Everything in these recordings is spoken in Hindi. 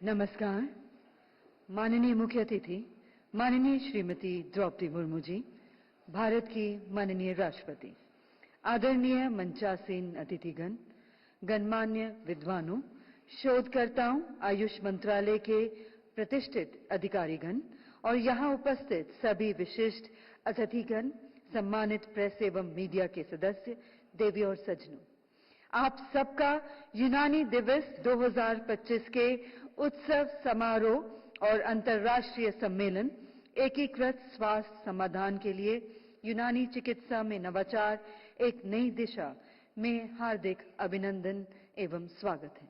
नमस्कार। माननीय मुख्य अतिथि माननीय श्रीमती द्रौपदी मुर्मू जी, भारत की माननीय राष्ट्रपति, आदरणीय मंचासीन अतिथिगण, गणमान्य विद्वानों, शोधकर्ताओं, आयुष मंत्रालय के प्रतिष्ठित अधिकारीगण और यहाँ उपस्थित सभी विशिष्ट अतिथिगण, सम्मानित प्रेस एवं मीडिया के सदस्य, देवी और सज्जनों, आप सबका यूनानी दिवस 2025 के उत्सव समारोह और अंतर्राष्ट्रीय सम्मेलन एकीकृत स्वास्थ्य समाधान के लिए यूनानी चिकित्सा में नवाचार एक नई दिशा में हार्दिक अभिनंदन एवं स्वागत है।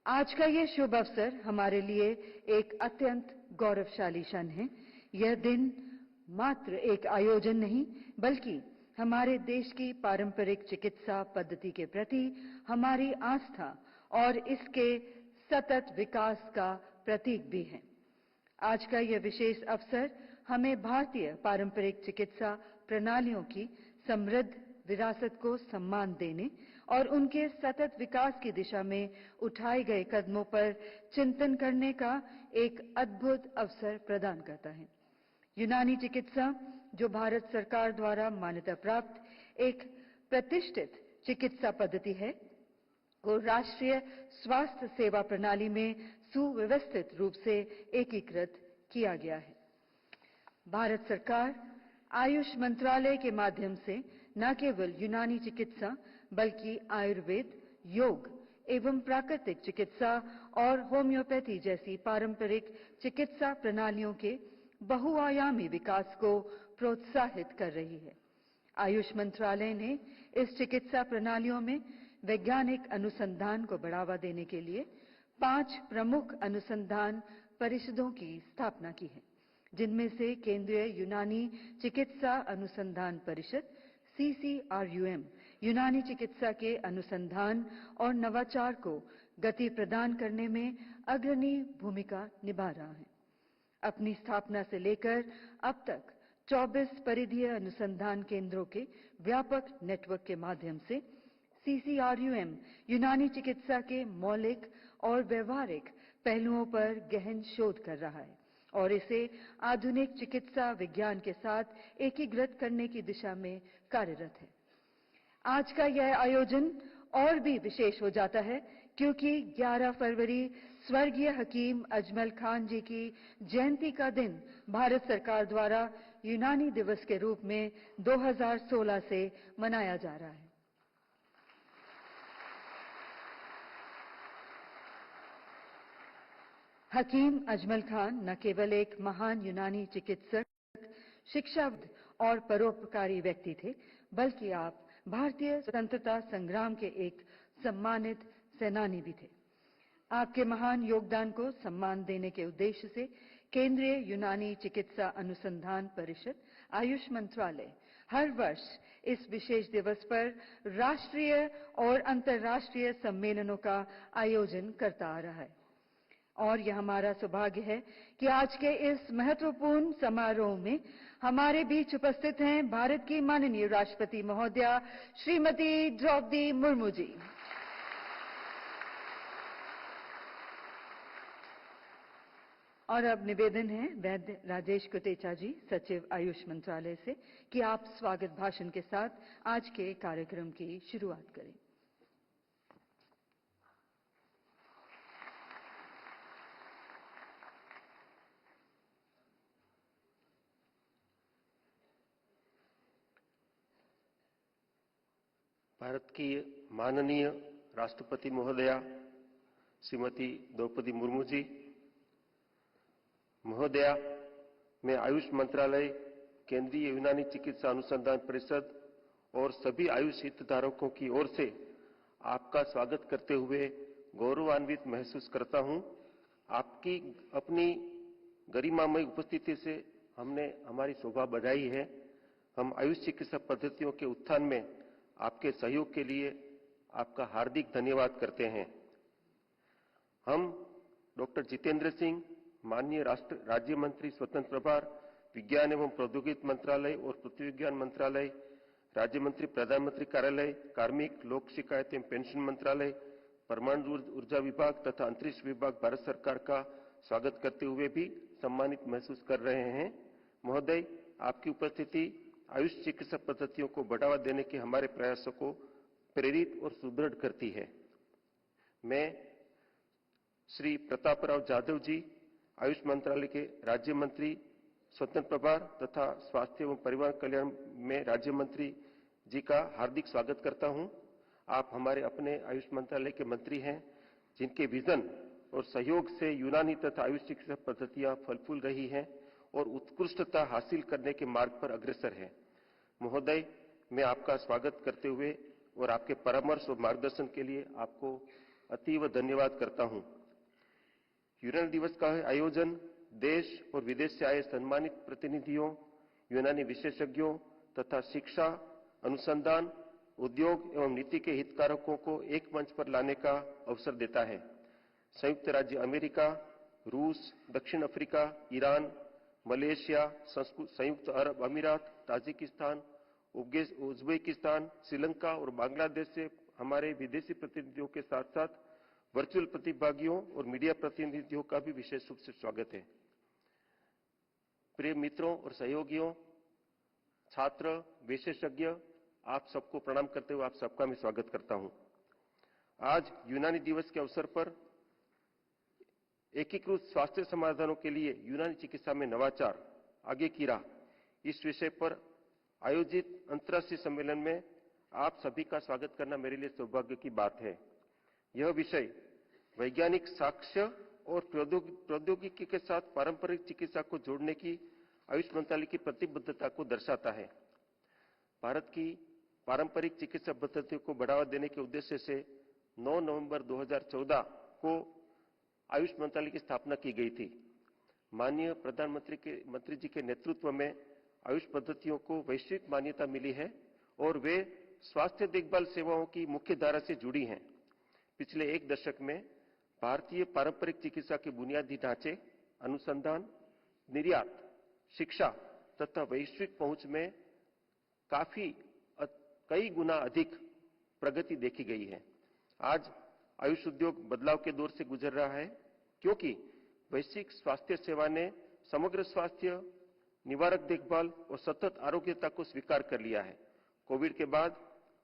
आज का ये शुभ अवसर हमारे लिए एक अत्यंत गौरवशाली क्षण है। यह दिन मात्र एक आयोजन नहीं बल्कि हमारे देश की पारंपरिक चिकित्सा पद्धति के प्रति हमारी आस्था और इसके सतत विकास का प्रतीक भी है। आज का यह विशेष अवसर हमें भारतीय पारंपरिक चिकित्सा प्रणालियों की समृद्ध विरासत को सम्मान देने और उनके सतत विकास की दिशा में उठाए गए कदमों पर चिंतन करने का एक अद्भुत अवसर प्रदान करता है। यूनानी चिकित्सा, जो भारत सरकार द्वारा मान्यता प्राप्त एक प्रतिष्ठित चिकित्सा पद्धति है, को राष्ट्रीय स्वास्थ्य सेवा प्रणाली में सुव्यवस्थित रूप से एकीकृत किया गया है। भारत सरकार आयुष मंत्रालय के माध्यम से न केवल यूनानी चिकित्सा बल्कि आयुर्वेद, योग एवं प्राकृतिक चिकित्सा और होम्योपैथी जैसी पारंपरिक चिकित्सा प्रणालियों के बहुआयामी विकास को प्रोत्साहित कर रही है। आयुष मंत्रालय ने इस चिकित्सा प्रणालियों में वैज्ञानिक अनुसंधान को बढ़ावा देने के लिए 5 प्रमुख अनुसंधान परिषदों की स्थापना की है, जिनमें से केंद्रीय यूनानी चिकित्सा अनुसंधान परिषद CCRUM यूनानी चिकित्सा के अनुसंधान और नवाचार को गति प्रदान करने में अग्रणी भूमिका निभा रहा है। अपनी स्थापना से लेकर अब तक 24 परिधीय अनुसंधान केंद्रों के व्यापक नेटवर्क के माध्यम से CCRUM यूनानी चिकित्सा के मौलिक और व्यवहारिक पहलुओं पर गहन शोध कर रहा है और इसे आधुनिक चिकित्सा विज्ञान के साथ एकीकृत करने की दिशा में कार्यरत है। आज का यह आयोजन और भी विशेष हो जाता है क्योंकि 11 फरवरी स्वर्गीय हकीम अजमल खान जी की जयंती का दिन भारत सरकार द्वारा यूनानी दिवस के रूप में 2016 से मनाया जा रहा है। हकीम अजमल खान न केवल एक महान यूनानी चिकित्सक, शिक्षाविद और परोपकारी व्यक्ति थे, बल्कि आप भारतीय स्वतंत्रता संग्राम के एक सम्मानित सेनानी भी थे। आपके महान योगदान को सम्मान देने के उद्देश्य से केंद्रीय यूनानी चिकित्सा अनुसंधान परिषद आयुष मंत्रालय हर वर्ष इस विशेष दिवस पर राष्ट्रीय और अंतर्राष्ट्रीय सम्मेलनों का आयोजन करता आ रहा है। और यह हमारा सौभाग्य है कि आज के इस महत्वपूर्ण समारोह में हमारे बीच उपस्थित हैं भारत की माननीय राष्ट्रपति महोदया श्रीमती द्रौपदी मुर्मू जी। और अब निवेदन है वैद्य राजेश कोटेचा जी, सचिव आयुष मंत्रालय से, कि आप स्वागत भाषण के साथ आज के कार्यक्रम की शुरुआत करें। भारत की माननीय राष्ट्रपति महोदया श्रीमती द्रौपदी मुर्मू जी, महोदया, मैं आयुष मंत्रालय, केंद्रीय यूनानी चिकित्सा अनुसंधान परिषद और सभी आयुष हितधारकों की ओर से आपका स्वागत करते हुए गौरवान्वित महसूस करता हूं। आपकी अपनी गरिमामय उपस्थिति से हमने हमारी शोभा बढ़ाई है। हम आयुष चिकित्सा पद्धतियों के उत्थान में आपके सहयोग के लिए आपका हार्दिक धन्यवाद करते हैं। हम डॉक्टर जितेंद्र सिंह, माननीय राज्य मंत्री स्वतंत्र प्रभार, विज्ञान एवं प्रौद्योगिकी मंत्रालय और पृथ्वी विज्ञान मंत्रालय, राज्य मंत्री प्रधानमंत्री कार्यालय, कार्मिक लोक शिकायत एवं पेंशन मंत्रालय, परमाणु ऊर्जा विभाग तथा अंतरिक्ष विभाग भारत सरकार का स्वागत करते हुए भी सम्मानित महसूस कर रहे हैं। महोदय, आपकी उपस्थिति आयुष चिकित्सा पद्धतियों को बढ़ावा देने के हमारे प्रयासों को प्रेरित और सुदृढ़ करती है। मैं श्री प्रतापराव जाधव जी, आयुष मंत्रालय के राज्य मंत्री स्वतंत्र प्रभार तथा स्वास्थ्य एवं परिवार कल्याण में राज्य मंत्री जी का हार्दिक स्वागत करता हूं। आप हमारे अपने आयुष मंत्रालय के मंत्री हैं, जिनके विजन और सहयोग से यूनानी तथा आयुष चिकित्सा पद्धतियां फल फूल रही हैं और उत्कृष्टता हासिल करने के मार्ग पर अग्रसर है। महोदय, मैं आपका स्वागत करते हुए और आपके परामर्श और मार्गदर्शन के लिए आपको अतीव धन्यवाद करता हूं। यूनानी दिवस का आयोजन देश और विदेश से आए सम्मानित प्रतिनिधियों, यूनानी विशेषज्ञों तथा शिक्षा, अनुसंधान, उद्योग एवं नीति के हितधारकों को एक मंच पर लाने का अवसर देता है। संयुक्त राज्य अमेरिका, रूस, दक्षिण अफ्रीका, ईरान, मलेशिया, संयुक्त अरब अमीरात, ताजिकिस्तान, उज्बेकिस्तान, श्रीलंका और बांग्लादेश से हमारे विदेशी प्रतिनिधियों के साथ साथ वर्चुअल प्रतिभागियों और मीडिया प्रतिनिधियों का भी विशेष रूप से स्वागत है। प्रिय मित्रों और सहयोगियों, छात्र, विशेषज्ञ, आप सबको प्रणाम करते हुए आप सबका मैं स्वागत करता हूं। आज यूनानी दिवस के अवसर पर एकीकृत स्वास्थ्य समाधानों के लिए यूनानी चिकित्सा में नवाचार, आगे की राह, इस विषय पर आयोजित अंतर्राष्ट्रीय सम्मेलन में आप सभी का स्वागत करना मेरे लिए सौभाग्य की बात है। यह विषय वैज्ञानिक साक्ष्य और प्रौद्योगिकी के साथ पारंपरिक चिकित्सा को जोड़ने की आयुष मंत्रालय की प्रतिबद्धता को दर्शाता है। भारत की पारंपरिक चिकित्सा पद्धतियों को बढ़ावा देने के उद्देश्य से 9 नवंबर 2014 को आयुष मंत्रालय की स्थापना की गई थी। माननीय मंत्री जी के नेतृत्व में आयुष पद्धतियों को वैश्विक मान्यता मिली है और वे स्वास्थ्य देखभाल सेवाओं की मुख्य धारा से जुड़ी हैं। पिछले एक दशक में भारतीय पारंपरिक चिकित्सा के बुनियादी ढांचे, अनुसंधान, निर्यात, शिक्षा तथा वैश्विक पहुंच में कई गुना अधिक प्रगति देखी गई है। आज आयुष उद्योग बदलाव के दौर से गुजर रहा है, क्योंकि वैश्विक स्वास्थ्य सेवा ने समग्र स्वास्थ्य, निवारक देखभाल और सतत आरोग्यता को स्वीकार कर लिया है। कोविड के बाद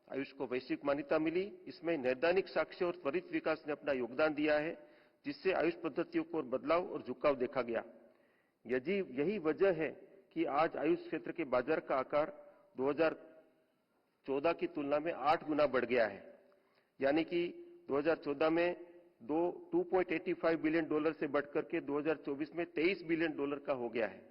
आयुष को वैश्विक मान्यता मिली। इसमें नैदानिक साक्ष्य और त्वरित विकास ने अपना योगदान दिया है, जिससे आयुष पद्धतियों को बदलाव और झुकाव देखा गया। यही वजह है कि आज आयुष क्षेत्र के बाजार का आकार 2014 की तुलना में 8 गुना बढ़ गया है। यानी कि 2014 में $2.85 बिलियन से बढ़कर के 2024 में $23 बिलियन का हो गया है।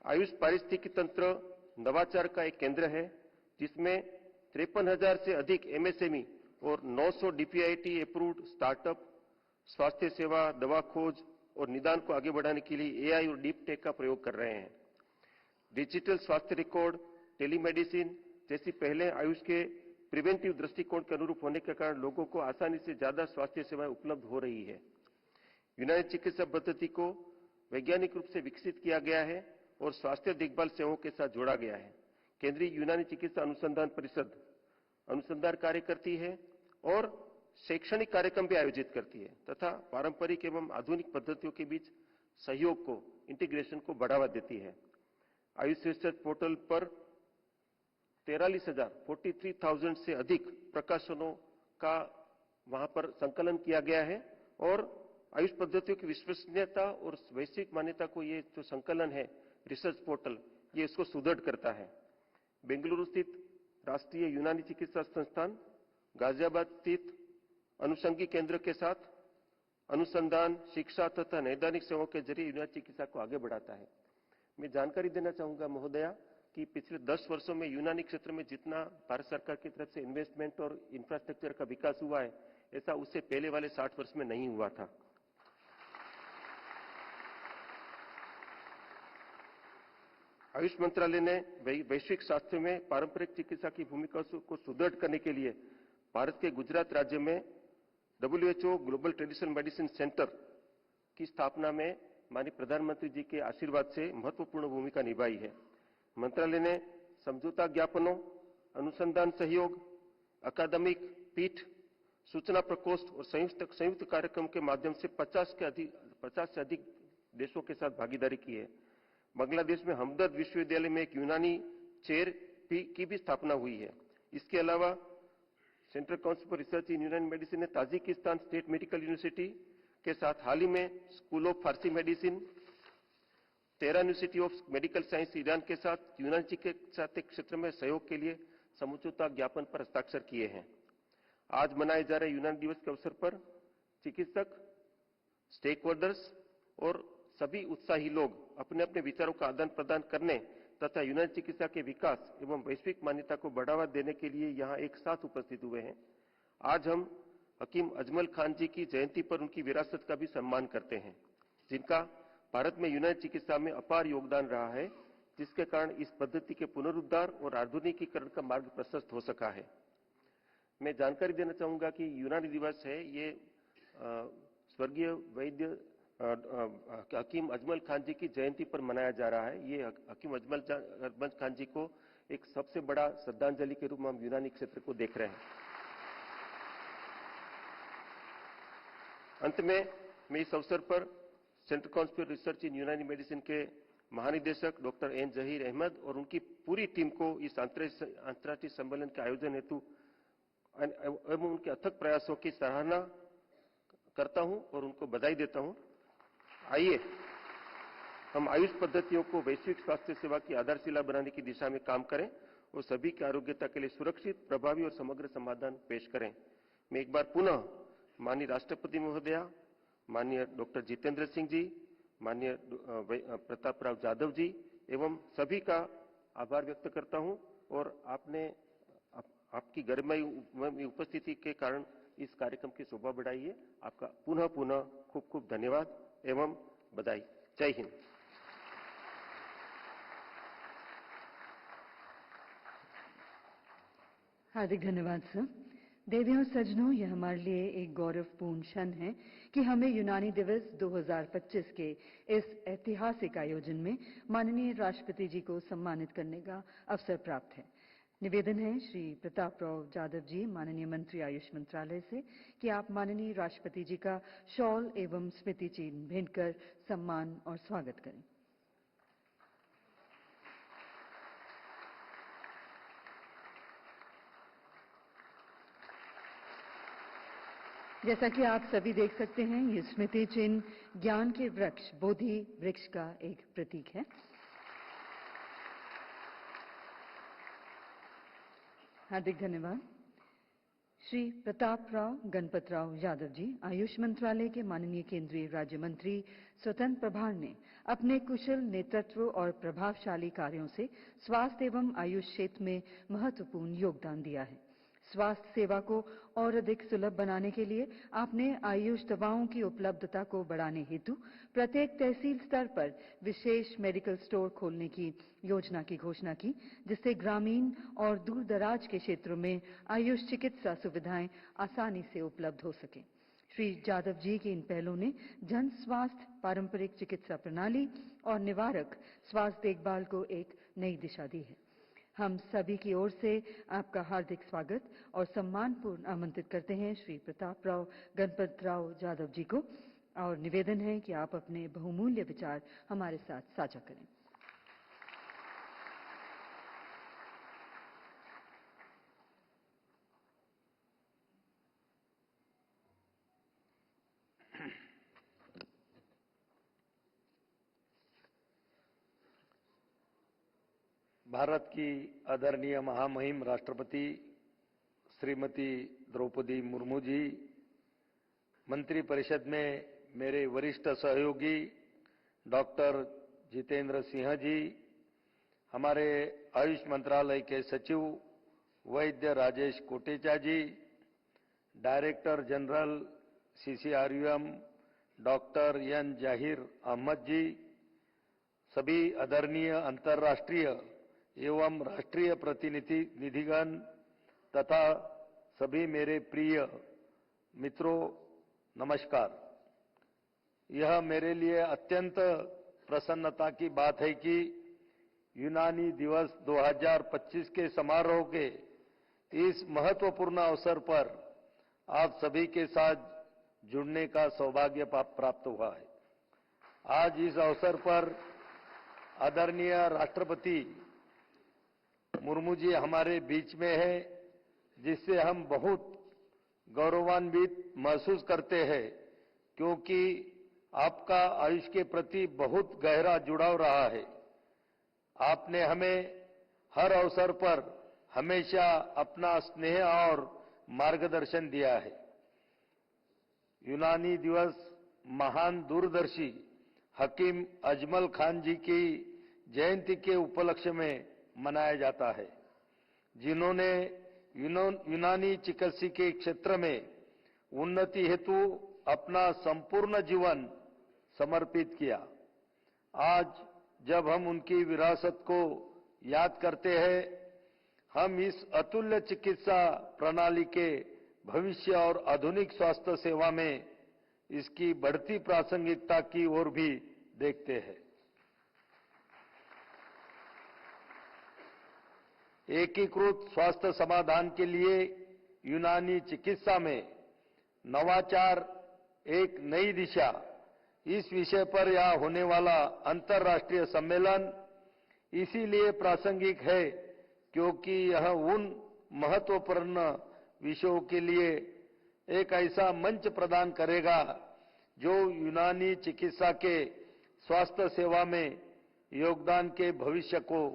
आयुष पारिस्थितिकी तंत्र नवाचार का एक केंद्र है, जिसमें 53,000 से अधिक एमएसएमई और 900 डीपीआईटी अप्रूव्ड स्टार्टअप स्वास्थ्य सेवा, दवा खोज और निदान को आगे बढ़ाने के लिए एआई और डीप टेक का प्रयोग कर रहे हैं। डिजिटल स्वास्थ्य रिकॉर्ड, टेलीमेडिसिन जैसी पहले आयुष के प्रिवेंटिव दृष्टिकोण के अनुरूप होने के कारण लोगों को आसानी से ज्यादा स्वास्थ्य सेवाएं उपलब्ध हो रही है। यूनानी चिकित्सा पद्धति को वैज्ञानिक रूप से विकसित किया गया है और स्वास्थ्य देखभाल सेवाओं के साथ जोड़ा गया है। केंद्रीय यूनानी चिकित्सा अनुसंधान परिषद अनुसंधान कार्य करती है और शैक्षणिक कार्यक्रम भी आयोजित करती है तथा पारंपरिक एवं आधुनिक पद्धतियों के बीच सहयोग को, इंटीग्रेशन को बढ़ावा देती है। आयुष रिसर्च पोर्टल पर 43,000 से अधिक प्रकाशनों का वहां पर संकलन किया गया है और आयुष पद्धतियों की विश्वसनीयता और वैश्विक मान्यता को ये जो संकलन है रिसर्च पोर्टल, ये इसको सुदृढ़ करता है। बेंगलुरु स्थित राष्ट्रीय यूनानी चिकित्सा संस्थान, गाजियाबाद स्थित अनुषंगी केंद्र के साथ अनुसंधान, शिक्षा तथा नैदानिक सेवाओं के जरिए यूनानी चिकित्सा को आगे बढ़ाता है। मैं जानकारी देना चाहूंगा महोदया कि पिछले 10 वर्षों में यूनानी क्षेत्र में जितना भारत सरकार की तरफ से इन्वेस्टमेंट और इंफ्रास्ट्रक्चर का विकास हुआ है, ऐसा उससे पहले वाले 60 वर्ष में नहीं हुआ था। आयुष मंत्रालय ने वैश्विक स्वास्थ्य में पारंपरिक चिकित्सा की भूमिका को सुदृढ़ करने के लिए भारत के गुजरात राज्य में WHO global traditional medicine centre की स्थापना में माननीय प्रधानमंत्री जी के आशीर्वाद से महत्वपूर्ण भूमिका निभाई है। मंत्रालय ने समझौता ज्ञापनों, अनुसंधान सहयोग, अकादमिक पीठ, सूचना प्रकोष्ठ और संयुक्त कार्यक्रम के माध्यम से 50 से अधिक देशों के साथ भागीदारी की है। बांग्लादेश में हमदर्द विश्वविद्यालय में एक यूनानी चेयर की भी स्थापना हुई है। इसके अलावा central council for research in Unani medicine ने ताजिकिस्तान स्टेट मेडिकल यूनिवर्सिटी के साथ हाल ही में school of Farsi medicine, Tehran university of medical science Iran के साथ यूनानी चिकित्सा क्षेत्र में सहयोग के लिए समझौता ज्ञापन पर हस्ताक्षर किए हैं। आज मनाए जा रहे यूनानी दिवस के अवसर पर चिकित्सक, स्टेक होल्डर्स और सभी उत्साही लोग अपने अपने विचारों का आदान प्रदान करने तथा यूनानी चिकित्सा के विकास एवं वैश्विक मान्यता को बढ़ावा देने के लिए यहां एक साथ उपस्थित हुए हैं। आज हम हकीम अजमल खान जी की जयंती पर उनकी विरासत का भी सम्मान करते हैं, जिनका भारत में यूनानी चिकित्सा में अपार योगदान रहा है, जिसके कारण इस पद्धति के पुनरुद्धार और आधुनिकीकरण का मार्ग प्रशस्त हो सका है। मैं जानकारी देना चाहूंगा कि यूनानी दिवस है ये स्वर्गीय वैद्य हकीम अजमल खान जी की जयंती पर मनाया जा रहा है। ये हकीम अजमल खान जी को एक सबसे बड़ा श्रद्धांजलि के रूप में हम यूनानी क्षेत्र को देख रहे हैं। अंत में मैं इस अवसर पर central council for research in Unani medicine के महानिदेशक डॉक्टर एन जहीर अहमद और उनकी पूरी टीम को इस अंतर्राष्ट्रीय सम्मेलन के आयोजन हेतु एवं उनके अथक प्रयासों की सराहना करता हूं और उनको बधाई देता हूं। आइए हम आयुष पद्धतियों को वैश्विक स्वास्थ्य सेवा की आधारशिला बनाने की दिशा में काम करें और सभी की आरोग्यता के लिए सुरक्षित, प्रभावी और समग्र समाधान पेश करें। मैं एक बार पुनः माननीय राष्ट्रपति महोदया, माननीय डॉक्टर जितेंद्र सिंह जी, माननीय प्रतापराव जाधव जी एवं सभी का आभार व्यक्त करता हूं और आपकी गरिमामय उपस्थिति के कारण इस कार्यक्रम की शोभा बढ़ाई है। आपका पुनः खूब खूब धन्यवाद एवं बधाई। जय हिंद। हार्दिक धन्यवाद सर। देवियों सज्जनों, यह हमारे लिए एक गौरवपूर्ण क्षण है कि हमें यूनानी दिवस 2025 के इस ऐतिहासिक आयोजन में माननीय राष्ट्रपति जी को सम्मानित करने का अवसर प्राप्त है। निवेदन है श्री प्रतापराव जाधव जी, माननीय मंत्री आयुष मंत्रालय से, कि आप माननीय राष्ट्रपति जी का शॉल एवं स्मृति चिन्ह भेंट कर सम्मान और स्वागत करें। जैसा कि आप सभी देख सकते हैं, ये स्मृति चिन्ह ज्ञान के वृक्ष बोधि वृक्ष का एक प्रतीक है। हार्दिक धन्यवाद। श्री प्रतापराव गणपतराव यादव जी, आयुष मंत्रालय के माननीय केंद्रीय राज्य मंत्री स्वतंत्र प्रभार ने अपने कुशल नेतृत्व और प्रभावशाली कार्यों से स्वास्थ्य एवं आयुष क्षेत्र में महत्वपूर्ण योगदान दिया है। स्वास्थ्य सेवा को और अधिक सुलभ बनाने के लिए आपने आयुष दवाओं की उपलब्धता को बढ़ाने हेतु प्रत्येक तहसील स्तर पर विशेष मेडिकल स्टोर खोलने की योजना की घोषणा की, जिससे ग्रामीण और दूर दराज के क्षेत्रों में आयुष चिकित्सा सुविधाएं आसानी से उपलब्ध हो सके। श्री जाधव जी की इन पहलों ने जन स्वास्थ्य, पारंपरिक चिकित्सा प्रणाली और निवारक स्वास्थ्य देखभाल को एक नई दिशा दी है। हम सभी की ओर से आपका हार्दिक स्वागत और सम्मानपूर्ण आमंत्रित करते हैं श्री प्रतापराव गणपतराव जाधव जी को, और निवेदन है कि आप अपने बहुमूल्य विचार हमारे साथ साझा करें। भारत की आदरणीय महामहिम राष्ट्रपति श्रीमती द्रौपदी मुर्मू जी, मंत्रिपरिषद में मेरे वरिष्ठ सहयोगी डॉक्टर जितेंद्र सिंह जी, हमारे आयुष मंत्रालय के सचिव Vaidya Rajesh Kotecha ji, director general CCRUM doctor N Zaheer Ahmed ji, सभी आदरणीय अंतर्राष्ट्रीय एवं राष्ट्रीय प्रतिनिधिगण तथा सभी मेरे प्रिय मित्रों, नमस्कार। यह मेरे लिए अत्यंत प्रसन्नता की बात है कि यूनानी दिवस 2025 के समारोह के इस महत्वपूर्ण अवसर पर आप सभी के साथ जुड़ने का सौभाग्य प्राप्त हुआ है। आज इस अवसर पर आदरणीय राष्ट्रपति मुर्मू जी हमारे बीच में है, जिससे हम बहुत गौरवान्वित महसूस करते हैं, क्योंकि आपका आयुष के प्रति बहुत गहरा जुड़ाव रहा है। आपने हमें हर अवसर पर हमेशा अपना स्नेह और मार्गदर्शन दिया है। यूनानी दिवस महान दूरदर्शी हकीम अजमल खान जी की जयंती के उपलक्ष्य में मनाया जाता है, जिन्होंने यूनानी चिकित्सा के क्षेत्र में उन्नति हेतु अपना संपूर्ण जीवन समर्पित किया। आज जब हम उनकी विरासत को याद करते हैं, हम इस अतुल्य चिकित्सा प्रणाली के भविष्य और आधुनिक स्वास्थ्य सेवा में इसकी बढ़ती प्रासंगिकता की ओर भी देखते हैं। एकीकृत स्वास्थ्य समाधान के लिए यूनानी चिकित्सा में नवाचार एक नई दिशा, इस विषय पर यह होने वाला अंतर्राष्ट्रीय सम्मेलन इसीलिए प्रासंगिक है क्योंकि यह उन महत्वपूर्ण विषयों के लिए एक ऐसा मंच प्रदान करेगा जो यूनानी चिकित्सा के स्वास्थ्य सेवा में योगदान के भविष्य को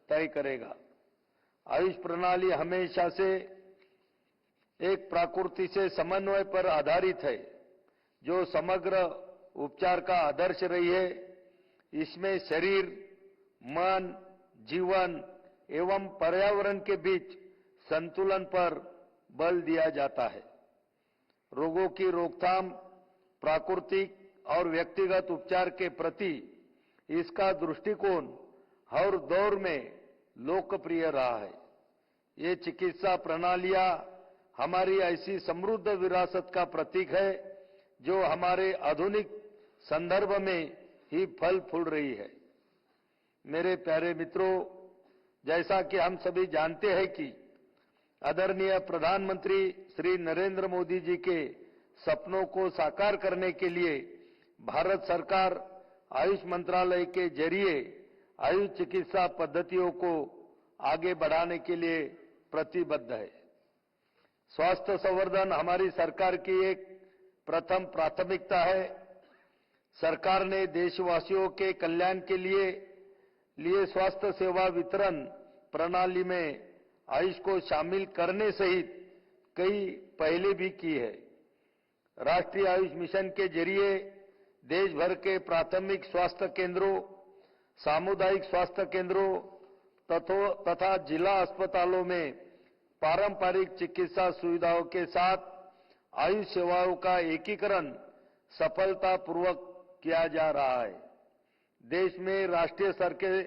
तय करेगा। आयुष प्रणाली हमेशा से एक प्रकृति से समन्वय पर आधारित है, जो समग्र उपचार का आदर्श रही है। इसमें शरीर, मन, जीवन एवं पर्यावरण के बीच संतुलन पर बल दिया जाता है। रोगों की रोकथाम, प्राकृतिक और व्यक्तिगत उपचार के प्रति इसका दृष्टिकोण हर दौर में लोकप्रिय रहा है। ये चिकित्सा प्रणालियां हमारी ऐसी समृद्ध विरासत का प्रतीक है जो हमारे आधुनिक संदर्भ में ही फल फूल रही है। मेरे प्यारे मित्रों, जैसा कि हम सभी जानते हैं कि आदरणीय प्रधानमंत्री श्री नरेंद्र मोदी जी के सपनों को साकार करने के लिए भारत सरकार आयुष मंत्रालय के जरिए आयुष चिकित्सा पद्धतियों को आगे बढ़ाने के लिए प्रतिबद्ध है। स्वास्थ्य संवर्धन हमारी सरकार की एक प्रथम प्राथमिकता है। सरकार ने देशवासियों के कल्याण के लिए स्वास्थ्य सेवा वितरण प्रणाली में आयुष को शामिल करने सहित कई पहले भी की है। राष्ट्रीय आयुष मिशन के जरिए देश भर के प्राथमिक स्वास्थ्य केंद्रों, सामुदायिक स्वास्थ्य केंद्रों तथा जिला अस्पतालों में पारंपरिक चिकित्सा सुविधाओं के साथ आयुष सेवाओं का एकीकरण सफलतापूर्वक किया जा रहा है। देश में राष्ट्रीय स्तर के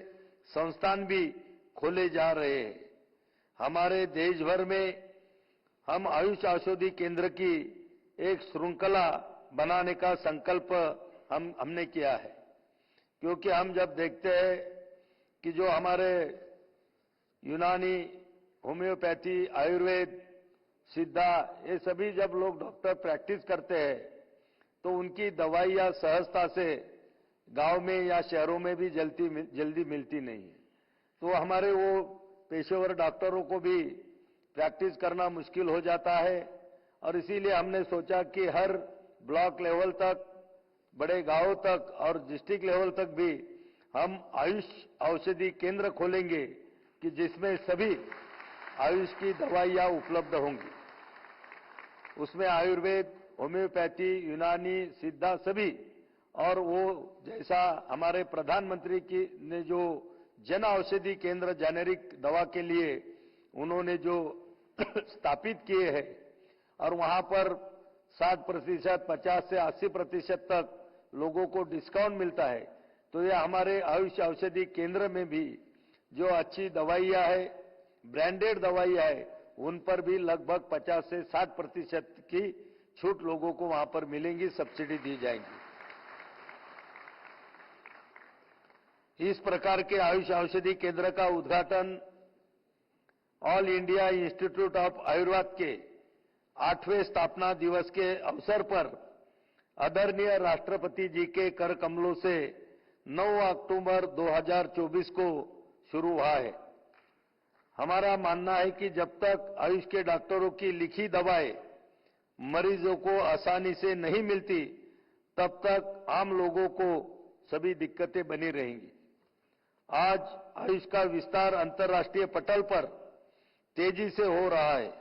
संस्थान भी खोले जा रहे हैं। हमारे देश भर में हम आयुष औषधि केंद्र की एक श्रृंखला बनाने का संकल्प हमने किया है, क्योंकि हम जब देखते हैं कि जो हमारे यूनानी, होम्योपैथी, आयुर्वेद, सिद्धा, ये सभी जब लोग डॉक्टर प्रैक्टिस करते हैं तो उनकी दवाइयां सहजता से गांव में या शहरों में भी जल्दी मिलती नहीं है। तो हमारे वो पेशेवर डॉक्टरों को भी प्रैक्टिस करना मुश्किल हो जाता है, और इसीलिए हमने सोचा कि हर ब्लॉक लेवल तक, बड़े गांवों तक और डिस्ट्रिक्ट लेवल तक भी हम आयुष औषधि केंद्र खोलेंगे कि जिसमें सभी आयुष की दवाइयां उपलब्ध होंगी। उसमें आयुर्वेद, होम्योपैथी, यूनानी, सिद्धा सभी, और वो जैसा हमारे प्रधानमंत्री की ने जो जन औषधि केंद्र जेनेरिक दवा के लिए उन्होंने जो स्थापित किए हैं, और वहां पर 60%, 50 से 80% तक लोगों को डिस्काउंट मिलता है, तो ये हमारे आयुष औषधि केंद्र में भी जो अच्छी दवाइयां है, ब्रांडेड दवाइयां है, उन पर भी लगभग 50 से 60% की छूट लोगों को वहां पर मिलेंगी, सब्सिडी दी जाएगी। इस प्रकार के आयुष औषधि केंद्र का उद्घाटन all India institute of Ayurveda के 8वें स्थापना दिवस के अवसर पर आदरणीय राष्ट्रपति जी के कर कमलों से 9 अक्टूबर 2024 को शुरू हुआ है। हमारा मानना है कि जब तक आयुष के डॉक्टरों की लिखी दवाएं मरीजों को आसानी से नहीं मिलती, तब तक आम लोगों को सभी दिक्कतें बनी रहेंगी। आज आयुष का विस्तार अंतर्राष्ट्रीय पटल पर तेजी से हो रहा है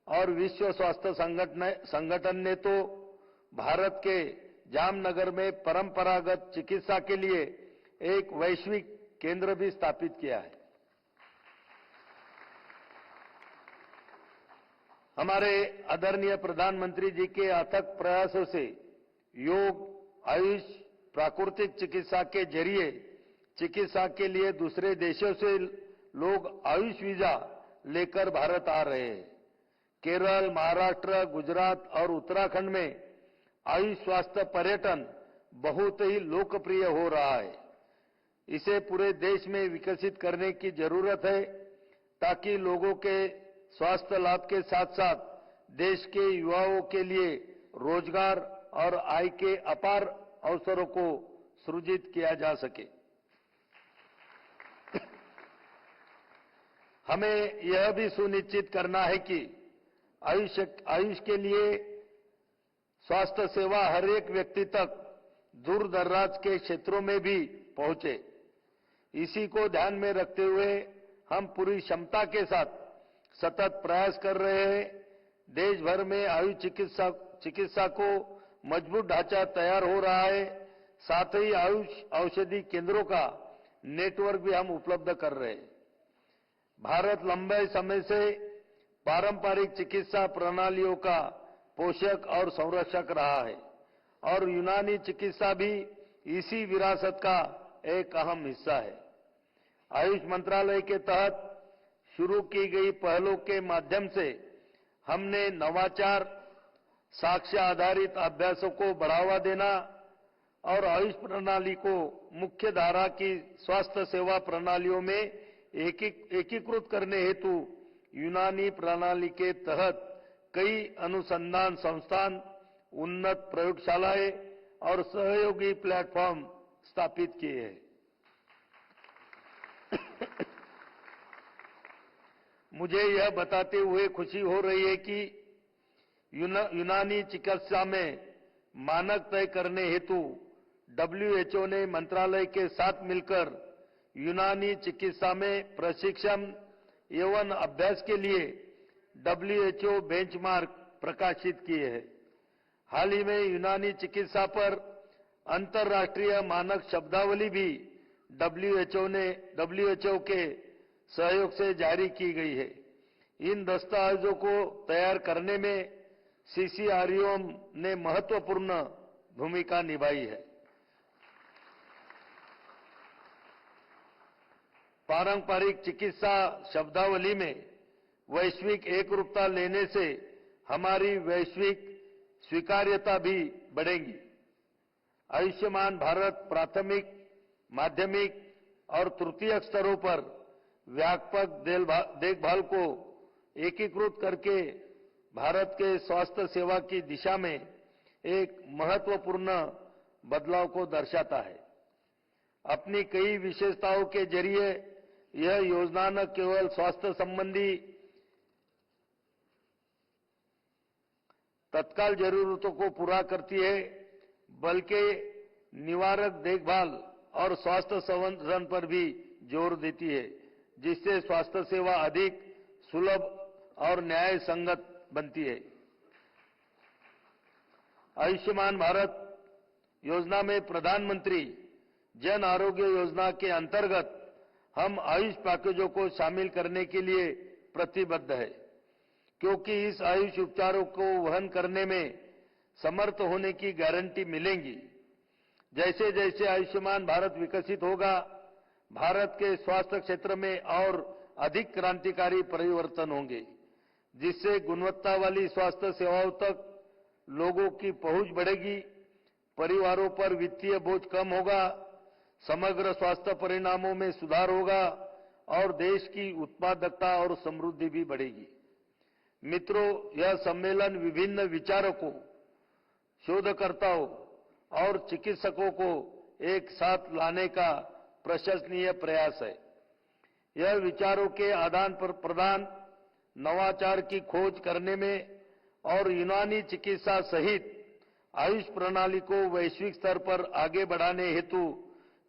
और विश्व स्वास्थ्य संगठन ने तो भारत के जामनगर में परंपरागत चिकित्सा के लिए एक वैश्विक केंद्र भी स्थापित किया है। हमारे आदरणीय प्रधानमंत्री जी के अथक प्रयासों से योग, आयुष, प्राकृतिक चिकित्सा के जरिए चिकित्सा के लिए दूसरे देशों से लोग आयुष वीजा लेकर भारत आ रहे हैं। केरल, महाराष्ट्र, गुजरात और उत्तराखंड में आयुष स्वास्थ्य पर्यटन बहुत ही लोकप्रिय हो रहा है। इसे पूरे देश में विकसित करने की जरूरत है ताकि लोगों के स्वास्थ्य लाभ के साथ साथ देश के युवाओं के लिए रोजगार और आय के अपार अवसरों को सृजित किया जा सके। हमें यह भी सुनिश्चित करना है कि आयुष के लिए स्वास्थ्य सेवा हर एक व्यक्ति तक दूर दराज के क्षेत्रों में भी पहुंचे। इसी को ध्यान में रखते हुए हम पूरी क्षमता के साथ सतत प्रयास कर रहे हैं। देश भर में आयुष चिकित्सा को मजबूत ढांचा तैयार हो रहा है। साथ ही आयुष औषधि केंद्रों का नेटवर्क भी हम उपलब्ध कर रहे हैं। भारत लंबे समय से पारंपरिक चिकित्सा प्रणालियों का पोषक और संरक्षक रहा है और यूनानी चिकित्सा भी इसी विरासत का एक अहम हिस्सा है। आयुष मंत्रालय के तहत शुरू की गई पहलों के माध्यम से हमने नवाचार, साक्ष्य आधारित अभ्यासों को बढ़ावा देना और आयुष प्रणाली को मुख्य धारा की स्वास्थ्य सेवा प्रणालियों में एकीकृत करने हेतु यूनानी प्रणाली के तहत कई अनुसंधान संस्थान, उन्नत प्रयोगशालाएं और सहयोगी प्लेटफॉर्म स्थापित किए हैं। मुझे यह बताते हुए खुशी हो रही है कि यूनानी चिकित्सा में मानक तय करने हेतु WHO ने मंत्रालय के साथ मिलकर यूनानी चिकित्सा में प्रशिक्षण एवं अभ्यास के लिए WHO बेंचमार्क प्रकाशित किए हैं। हाल ही में यूनानी चिकित्सा पर अंतर्राष्ट्रीय मानक शब्दावली भी WHO के सहयोग से जारी की गई है। इन दस्तावेजों को तैयार करने में CCRO ने महत्वपूर्ण भूमिका निभाई है। पारंपरिक चिकित्सा शब्दावली में वैश्विक एकरूपता लेने से हमारी वैश्विक स्वीकार्यता भी बढ़ेगी। आयुष्मान भारत प्राथमिक, माध्यमिक और तृतीयक स्तरों पर व्यापक देखभाल को एकीकृत करके भारत के स्वास्थ्य सेवा की दिशा में एक महत्वपूर्ण बदलाव को दर्शाता है। अपनी कई विशेषताओं के जरिए यह योजना न केवल स्वास्थ्य संबंधी तत्काल जरूरतों को पूरा करती है, बल्कि निवारक देखभाल और स्वास्थ्य संवर्धन पर भी जोर देती है, जिससे स्वास्थ्य सेवा अधिक सुलभ और न्याय संगत बनती है। आयुष्मान भारत योजना में प्रधानमंत्री जन आरोग्य योजना के अंतर्गत हम आयुष पैकेजों को शामिल करने के लिए प्रतिबद्ध है, क्योंकि इस आयुष उपचारों को वहन करने में समर्थ होने की गारंटी मिलेगी। जैसे जैसे आयुष्मान भारत विकसित होगा, भारत के स्वास्थ्य क्षेत्र में और अधिक क्रांतिकारी परिवर्तन होंगे, जिससे गुणवत्ता वाली स्वास्थ्य सेवाओं तक लोगों की पहुंच बढ़ेगी, परिवारों पर वित्तीय बोझ कम होगा, समग्र स्वास्थ्य परिणामों में सुधार होगा और देश की उत्पादकता और समृद्धि भी बढ़ेगी। मित्रों, यह सम्मेलन विभिन्न विचारकों, शोधकर्ताओं और चिकित्सकों को एक साथ लाने का प्रशंसनीय प्रयास है। यह विचारों के आदान प्रदान, नवाचार की खोज करने में और यूनानी चिकित्सा सहित आयुष प्रणाली को वैश्विक स्तर पर आगे बढ़ाने हेतु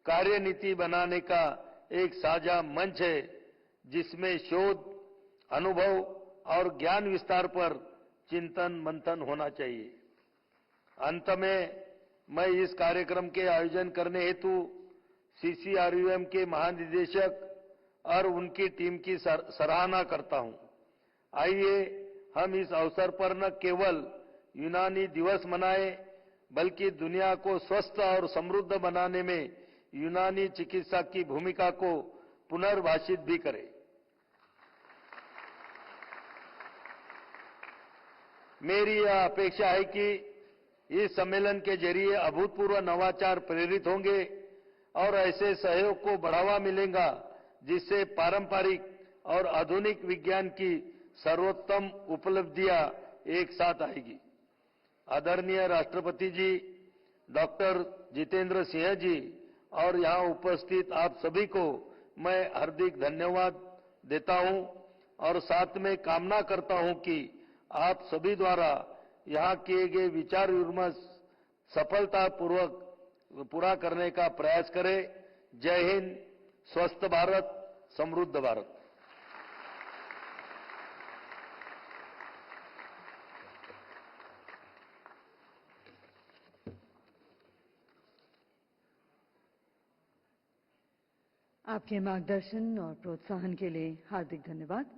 कार्यनीति बनाने का एक साझा मंच है, जिसमें शोध, अनुभव और ज्ञान विस्तार पर चिंतन मंथन होना चाहिए। अंत में मैं इस कार्यक्रम के आयोजन करने हेतु CCRUM के महानिदेशक और उनकी टीम की सराहना करता हूं। आइए हम इस अवसर पर न केवल यूनानी दिवस मनाएं, बल्कि दुनिया को स्वस्थ और समृद्ध बनाने में यूनानी चिकित्सा की भूमिका को पुनर्भाषित भी करें। मेरी यह अपेक्षा है कि इस सम्मेलन के जरिए अभूतपूर्व नवाचार प्रेरित होंगे और ऐसे सहयोग को बढ़ावा मिलेगा जिससे पारंपरिक और आधुनिक विज्ञान की सर्वोत्तम उपलब्धियां एक साथ आएगी। आदरणीय राष्ट्रपति जी, डॉक्टर जितेंद्र सिंह जी और यहां उपस्थित आप सभी को मैं हार्दिक धन्यवाद देता हूं और साथ में कामना करता हूं कि आप सभी द्वारा यहां किए गए विचार विमर्श सफलतापूर्वक पूरा करने का प्रयास करें। जय हिंद, स्वस्थ भारत, समृद्ध भारत। आपके मार्गदर्शन और प्रोत्साहन के लिए हार्दिक धन्यवाद।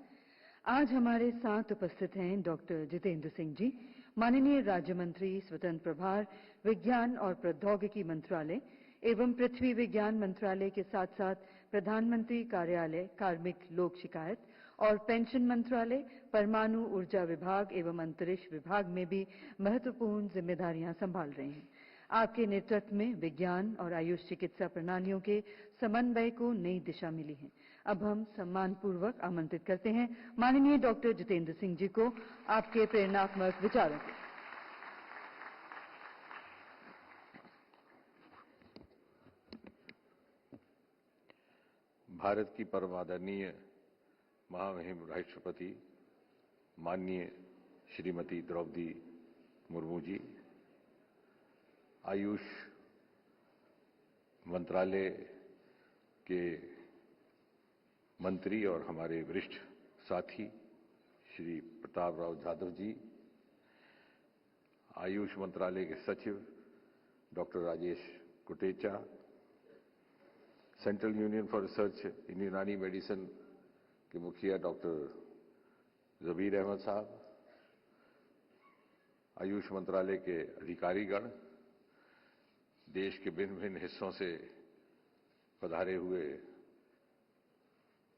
आज हमारे साथ उपस्थित हैं डॉक्टर जितेंद्र सिंह जी, माननीय राज्य मंत्री स्वतंत्र प्रभार विज्ञान और प्रौद्योगिकी मंत्रालय एवं पृथ्वी विज्ञान मंत्रालय के साथ साथ प्रधानमंत्री कार्यालय, कार्मिक लोक शिकायत और पेंशन मंत्रालय, परमाणु ऊर्जा विभाग एवं अंतरिक्ष विभाग में भी महत्वपूर्ण जिम्मेदारियां संभाल रहे हैं। आपके नेतृत्व में विज्ञान और आयुष चिकित्सा प्रणालियों के समन्वय को नई दिशा मिली है। अब हम सम्मानपूर्वक आमंत्रित करते हैं माननीय डॉक्टर जितेंद्र सिंह जी को आपके प्रेरणात्मक विचारों के। भारत की परम आदरणीय महामहिम राष्ट्रपति माननीय श्रीमती द्रौपदी मुर्मू जी, आयुष मंत्रालय के मंत्री और हमारे वरिष्ठ साथी श्री प्रताप राव जाधव जी, आयुष मंत्रालय के सचिव doctor Rajesh Kotecha, central union for research in Unani medicine के मुखिया डॉक्टर जबीर अहमद साहब, आयुष मंत्रालय के अधिकारीगण, देश के भिन्न भिन्न हिस्सों से पधारे हुए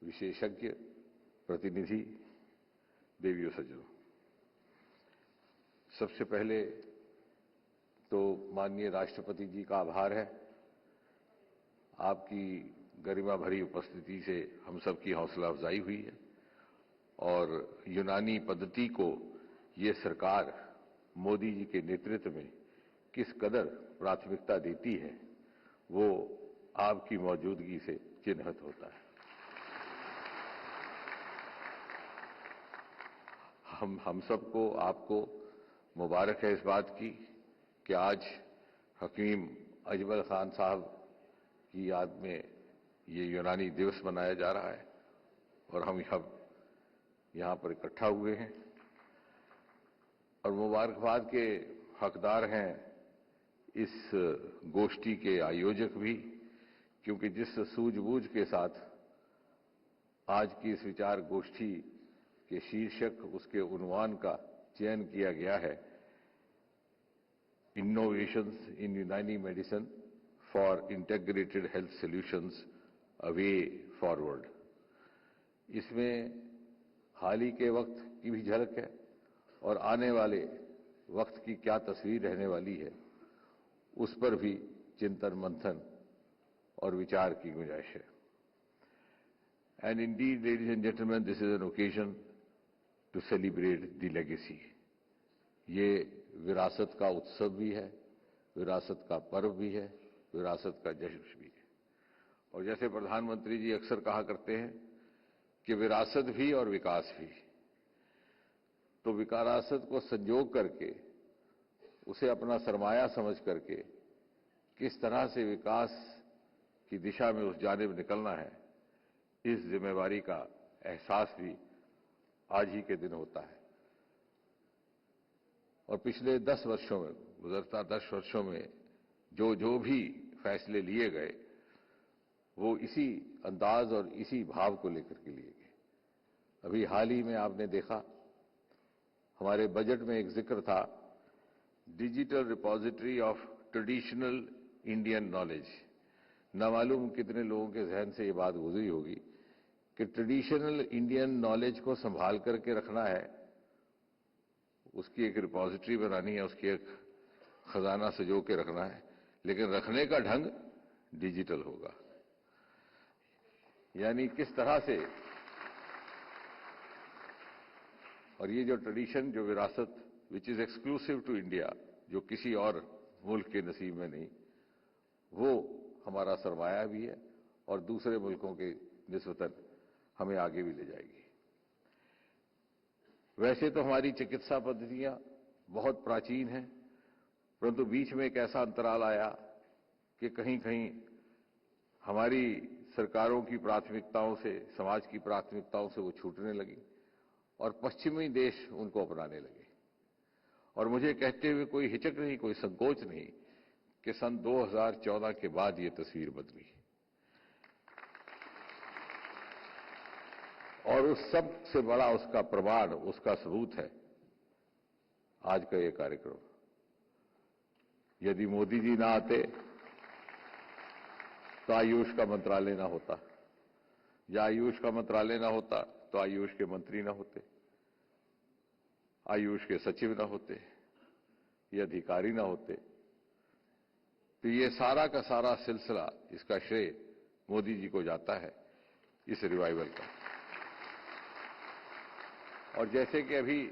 विशेषज्ञ प्रतिनिधि, देवियों सज्जनों, सबसे पहले तो माननीय राष्ट्रपति जी का आभार है। आपकी गरिमा भरी उपस्थिति से हम सबकी हौसला अफजाई हुई है और यूनानी पद्धति को ये सरकार मोदी जी के नेतृत्व में किस कदर प्राथमिकता देती है, वो आपकी मौजूदगी से चिन्हित होता है। हम सबको, आपको मुबारक है इस बात की कि आज हकीम अजमल खान साहब की याद में ये यूनानी दिवस मनाया जा रहा है और हम यहाँ पर इकट्ठा हुए हैं और मुबारकबाद के हकदार हैं इस गोष्ठी के आयोजक भी, क्योंकि जिस सूझबूझ के साथ आज की इस विचार गोष्ठी के शीर्षक, उसके उन्वान का चयन किया गया है, innovations in Unani medicine for integrated health solutions, a way forward. इसमें हाल ही के वक्त की भी झलक है और आने वाले वक्त की क्या तस्वीर रहने वाली है, उस पर भी चिंतन मंथन और विचार की गुंजाइश है। And indeed, ladies and gentlemen, this is an occasion to celebrate the legacy. ये विरासत का उत्सव भी है, विरासत का पर्व भी है, विरासत का जश्न भी है। और जैसे प्रधानमंत्री जी अक्सर कहा करते हैं कि विरासत भी और विकास भी, तो विरासत को संजोग करके उसे अपना सरमाया समझ करके किस तरह से विकास की दिशा में उस जानिब निकलना है, इस जिम्मेवारी का एहसास भी आज ही के दिन होता है। और पिछले 10 वर्षों में, गुज़रता 10 वर्षों में जो भी फैसले लिए गए वो इसी अंदाज और इसी भाव को लेकर के लिए गए। अभी हाल ही में आपने देखा, हमारे बजट में एक जिक्र था digital repository of traditional Indian knowledge. न मालूम कितने लोगों के जहन से ये बात गुजरी होगी कि ट्रेडिशनल इंडियन नॉलेज को संभाल करके रखना है, उसकी एक रिपॉजिटरी बनानी है, उसकी एक खजाना सजो के रखना है, लेकिन रखने का ढंग डिजिटल होगा। यानी किस तरह से, और ये जो ट्रेडिशन, जो विरासत which is exclusive to India, जो किसी और मुल्क के नसीब में नहीं, वो हमारा सरमाया भी है और दूसरे मुल्कों के निस्बतन हमें आगे भी ले जाएगी। वैसे तो हमारी चिकित्सा पद्धतियां बहुत प्राचीन हैं, परंतु बीच में एक ऐसा अंतराल आया कि कहीं कहीं हमारी सरकारों की प्राथमिकताओं से, समाज की प्राथमिकताओं से वो छूटने लगी और पश्चिमी देश उनको अपनाने लगे। और मुझे कहते हुए कोई हिचक नहीं, कोई संकोच नहीं कि सन 2014 के बाद ये तस्वीर बदली। और उस सब से बड़ा उसका प्रमाण, उसका सबूत है आज का ये कार्यक्रम। यदि मोदी जी ना आते तो आयुष का मंत्रालय ना होता, या आयुष का मंत्रालय ना होता तो आयुष के मंत्री ना होते, आयुष के सचिव ना होते, ये अधिकारी ना होते। तो ये सारा का सारा सिलसिला, इसका श्रेय मोदी जी को जाता है, इस रिवाइवल का। और जैसे कि अभी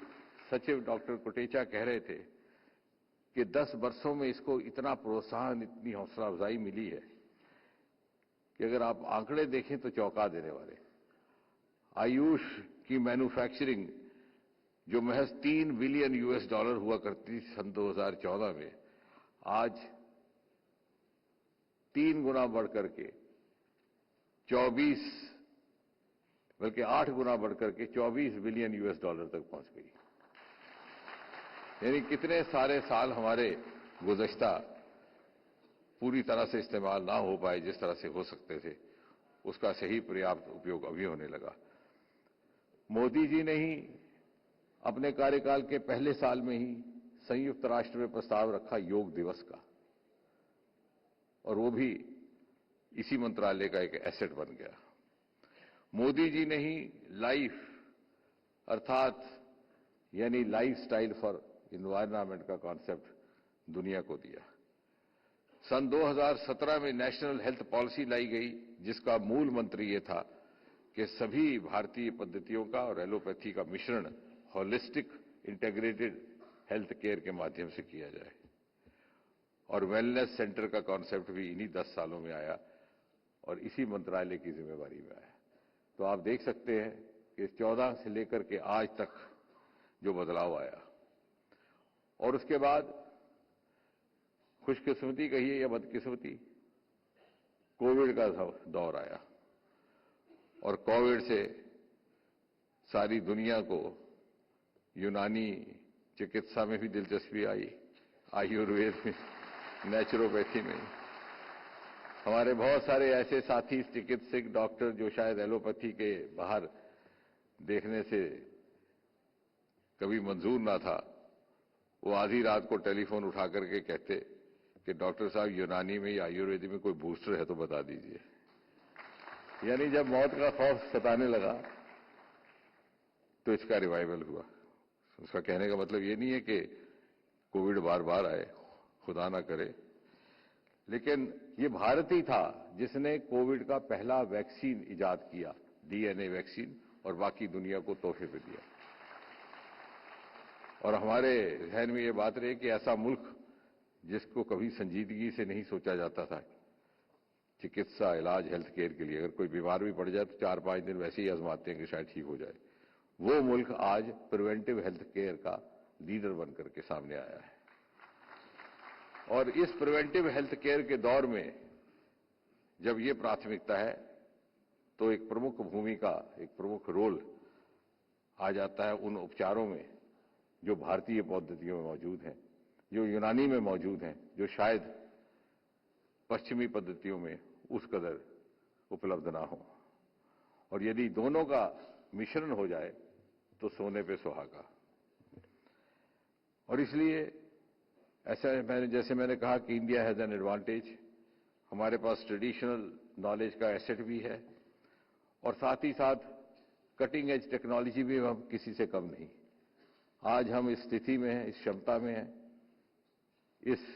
सचिव डॉक्टर कोटेचा कह रहे थे कि 10 वर्षों में इसको इतना प्रोत्साहन, इतनी हौसला अफजाई मिली है कि अगर आप आंकड़े देखें तो चौंका देने वाले। आयुष की मैन्युफैक्चरिंग जो महज $3 बिलियन हुआ करती थी सन 2014 में, आज 3 गुना बढ़ करके 24, बल्कि 8 गुना बढ़ करके $24 बिलियन तक पहुंच गई। यानी कितने सारे साल हमारे गुज़श्ता पूरी तरह से इस्तेमाल ना हो पाए जिस तरह से हो सकते थे, उसका सही पर्याप्त उपयोग अभी होने लगा। मोदी जी ने ही अपने कार्यकाल के पहले साल में ही संयुक्त राष्ट्र में प्रस्ताव रखा योग दिवस का, और वो भी इसी मंत्रालय का एक एसेट बन गया। मोदी जी ने ही लाइफ, अर्थात यानी लाइफ स्टाइल फॉर इन्वायरमेंट का कॉन्सेप्ट दुनिया को दिया। सन 2017 में नेशनल हेल्थ पॉलिसी लाई गई, जिसका मूल मंत्र ये था कि सभी भारतीय पद्धतियों का और एलोपैथी का मिश्रण होलिस्टिक इंटीग्रेटेड हेल्थ केयर के माध्यम से किया जाए। और वेलनेस सेंटर का कॉन्सेप्ट भी इन्हीं 10 सालों में आया और इसी मंत्रालय की जिम्मेवारी में आया। तो आप देख सकते हैं कि 14 से लेकर के आज तक जो बदलाव आया। और उसके बाद खुशकिस्मती कहिए या बदकिस्मती, कोविड का दौर आया और कोविड से सारी दुनिया को यूनानी चिकित्सा में भी दिलचस्पी आई, आयुर्वेद में, नेचुरोपैथी में। हमारे बहुत सारे ऐसे साथी चिकित्सक, डॉक्टर जो शायद एलोपैथी के बाहर देखने से कभी मंजूर ना था, वो आधी रात को टेलीफोन उठा करके कहते कि डॉक्टर साहब यूनानी में या आयुर्वेद में कोई बूस्टर है तो बता दीजिए। यानी जब मौत का खौफ सताने लगा तो इसका रिवाइवल हुआ। उसका कहने का मतलब ये नहीं है कि कोविड बार बार आए, खुदा ना करे, लेकिन ये भारत ही था जिसने कोविड का पहला वैक्सीन इजाद किया, डीएनए वैक्सीन, और बाकी दुनिया को तोहफे पे दिया। और हमारे जहन में ये बात रही कि ऐसा मुल्क जिसको कभी संजीदगी से नहीं सोचा जाता था चिकित्सा, इलाज, हेल्थ केयर के लिए, अगर कोई बीमार भी पड़ जाए तो 4-5 दिन वैसे ही आजमाते हैं कि शायद ठीक हो जाए, वो मुल्क आज प्रिवेंटिव हेल्थ केयर का लीडर बनकर के सामने आया है। और इस प्रिवेंटिव हेल्थ केयर के दौर में जब ये प्राथमिकता है तो एक प्रमुख भूमिका, एक प्रमुख रोल आ जाता है उन उपचारों में जो भारतीय पद्धतियों में मौजूद हैं, जो यूनानी में मौजूद हैं, जो शायद पश्चिमी पद्धतियों में उस कदर उपलब्ध ना हो। और यदि दोनों का मिश्रण हो जाए तो सोने पे सुहागा। और इसलिए जैसे मैंने कहा कि इंडिया हैज एन एडवांटेज, हमारे पास ट्रेडिशनल नॉलेज का एसेट भी है और साथ ही साथ कटिंग एज टेक्नोलॉजी भी हम किसी से कम नहीं। आज हम इस स्थिति में हैं, इस क्षमता में हैं, इस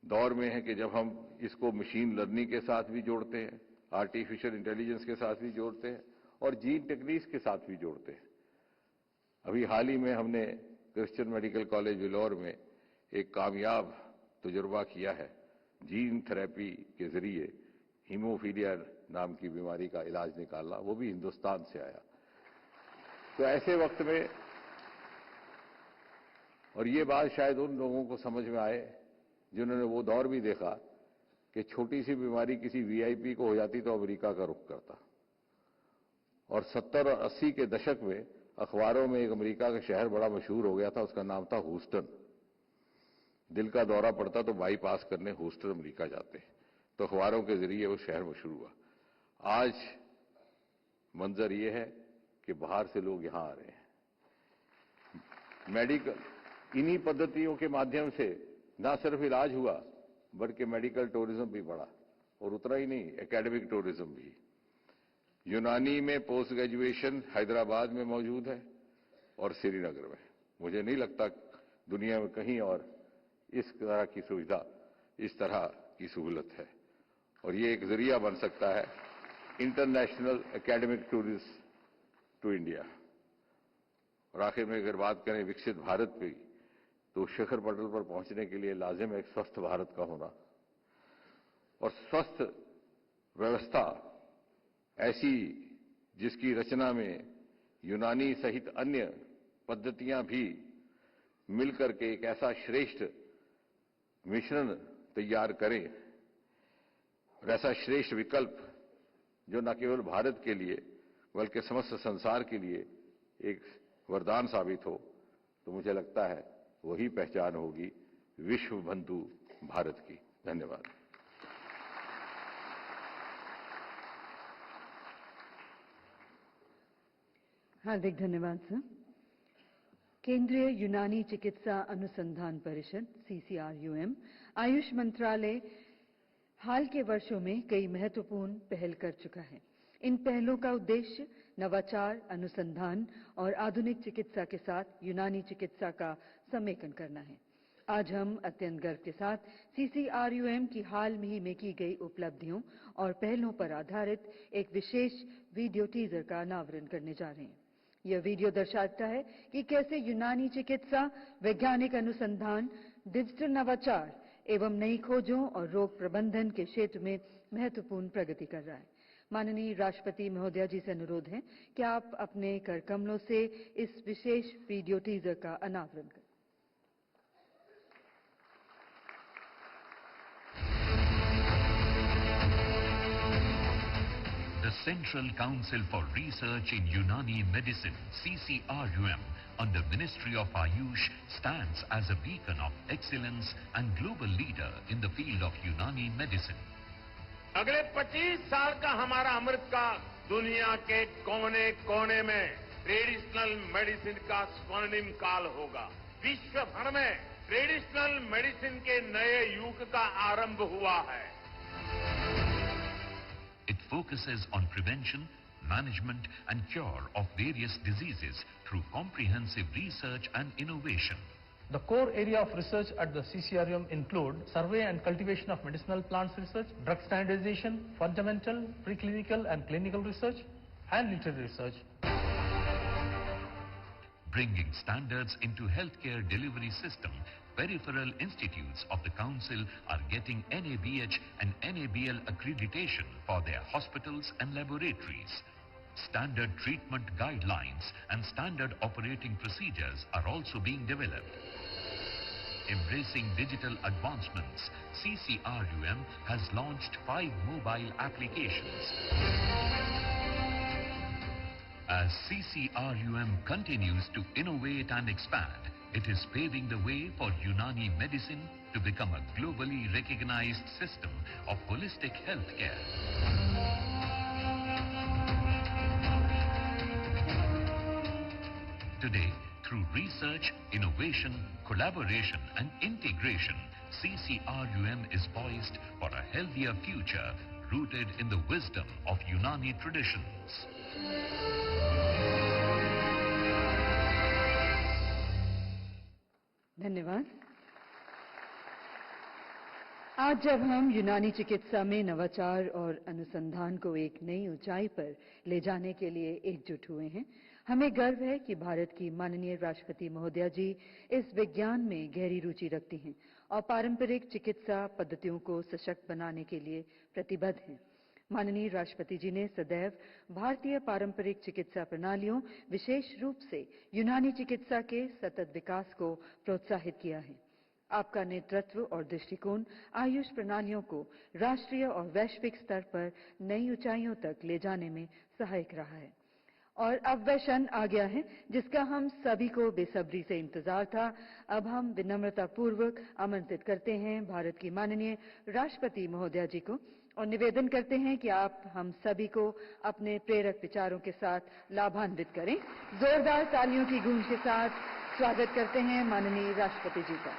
दौर में है कि जब हम इसको मशीन लर्निंग के साथ भी जोड़ते हैं, आर्टिफिशियल इंटेलिजेंस के साथ भी जोड़ते हैं और जीन टेक्निक्स के साथ भी जोड़ते हैं। अभी हाल ही में हमने क्रिश्चियन मेडिकल कॉलेज विलौर में एक कामयाब तजुर्बा किया है, जीन थेरेपी के जरिए हीमोफीलिया नाम की बीमारी का इलाज निकालना, वो भी हिंदुस्तान से आया। तो ऐसे वक्त में, और ये बात शायद उन लोगों को समझ में आए जिन्होंने वो दौर भी देखा कि छोटी सी बीमारी किसी वीआईपी को हो जाती तो अमेरिका का रुख करता। और 70 और 80 के दशक में अखबारों में एक अमेरिका का शहर बड़ा मशहूर हो गया था, उसका नाम था ह्यूस्टन। दिल का दौरा पड़ता तो बाईपास करने ह्यूस्टन अमेरिका जाते, तो अखबारों के जरिए वो शहर मशहूर हुआ। आज मंजर ये है कि बाहर से लोग यहां आ रहे हैं। मेडिकल, इन्हीं पद्धतियों के माध्यम से ना सिर्फ इलाज हुआ बल्कि मेडिकल टूरिज्म भी बढ़ा, और उतना ही नहीं, एकेडमिक टूरिज्म भी। यूनानी में पोस्ट ग्रेजुएशन हैदराबाद में मौजूद है और श्रीनगर में। मुझे नहीं लगता दुनिया में कहीं और इस तरह की सुविधा, इस तरह की सहूलत है, और ये एक जरिया बन सकता है international academic tourism to India. और आखिर में अगर बात करें विकसित भारत की, तो शिखर पटल पर पहुंचने के लिए लाजिम है एक स्वस्थ भारत का होना, और स्वस्थ व्यवस्था ऐसी जिसकी रचना में यूनानी सहित अन्य पद्धतियां भी मिलकर के एक ऐसा श्रेष्ठ मिश्रण तैयार करें और ऐसा श्रेष्ठ विकल्प जो न केवल भारत के लिए बल्कि समस्त संसार के लिए एक वरदान साबित हो, तो मुझे लगता है वही पहचान होगी विश्व बंधु भारत की। धन्यवाद। हार्दिक धन्यवाद सर। केंद्रीय यूनानी चिकित्सा अनुसंधान परिषद CCRUM, आयुष मंत्रालय हाल के वर्षों में कई महत्वपूर्ण पहल कर चुका है। इन पहलों का उद्देश्य नवाचार, अनुसंधान और आधुनिक चिकित्सा के साथ यूनानी चिकित्सा का समेकन करना है। आज हम अत्यंत गर्व के साथ CCRUM की हाल ही में की गई उपलब्धियों और पहलों पर आधारित एक विशेष वीडियो टीजर का अनावरण करने जा रहे हैं। यह वीडियो दर्शाता है कि कैसे यूनानी चिकित्सा, वैज्ञानिक अनुसंधान, डिजिटल नवाचार एवं नई खोजों और रोग प्रबंधन के क्षेत्र में महत्वपूर्ण प्रगति कर रहा है। माननीय राष्ट्रपति महोदया जी से अनुरोध है कि आप अपने कर कमलों से इस विशेष वीडियो टीजर का अनावरण करें। The Central Council for Research in Unani Medicine, CCRUM, under Ministry of Ayush, stands as a beacon of excellence and global leader in the field of Unani medicine. अगले 25 साल का हमारा अमृत काल दुनिया के कोने कोने में ट्रेडिशनल मेडिसिन का स्वर्णिम काल होगा। विश्व भर में ट्रेडिशनल मेडिसिन के नए युग का आरंभ हुआ है। It focuses on prevention, management and cure of various diseases through comprehensive research and innovation. The core area of research at the CCRUM include survey and cultivation of medicinal plants research, drug standardization, fundamental, preclinical and clinical research, and literary research. Bringing standards into healthcare delivery system, peripheral institutes of the Council are getting NABH and NABL accreditation for their hospitals and laboratories. Standard treatment guidelines and standard operating procedures are also being developed. Embracing digital advancements, CCRUM has launched 5 mobile applications. As CCRUM continues to innovate and expand, it is paving the way for Unani medicine to become a globally recognized system of holistic healthcare. Today, through research, innovation, collaboration and integration, CCRUM is poised for a healthier future rooted in the wisdom of Unani traditions. धन्यवाद। आज जब हम यूनानी चिकित्सा में नवाचार और अनुसंधान को एक नई ऊंचाई पर ले जाने के लिए एकजुट हुए हैं, हमें गर्व है कि भारत की माननीय राष्ट्रपति महोदया जी इस विज्ञान में गहरी रुचि रखती हैं और पारंपरिक चिकित्सा पद्धतियों को सशक्त बनाने के लिए प्रतिबद्ध हैं। माननीय राष्ट्रपति जी ने सदैव भारतीय पारंपरिक चिकित्सा प्रणालियों, विशेष रूप से यूनानी चिकित्सा के सतत विकास को प्रोत्साहित किया है। आपका नेतृत्व और दृष्टिकोण आयुष प्रणालियों को राष्ट्रीय और वैश्विक स्तर पर नई ऊंचाइयों तक ले जाने में सहायक रहा है। और अब वह क्षण आ गया है जिसका हम सभी को बेसब्री से इंतजार था। अब हम विनम्रता पूर्वक आमंत्रित करते हैं भारत की माननीय राष्ट्रपति महोदया जी को और निवेदन करते हैं कि आप हम सभी को अपने प्रेरक विचारों के साथ लाभान्वित करें। जोरदार तालियों की गूंज के साथ स्वागत करते हैं माननीय राष्ट्रपति जी का।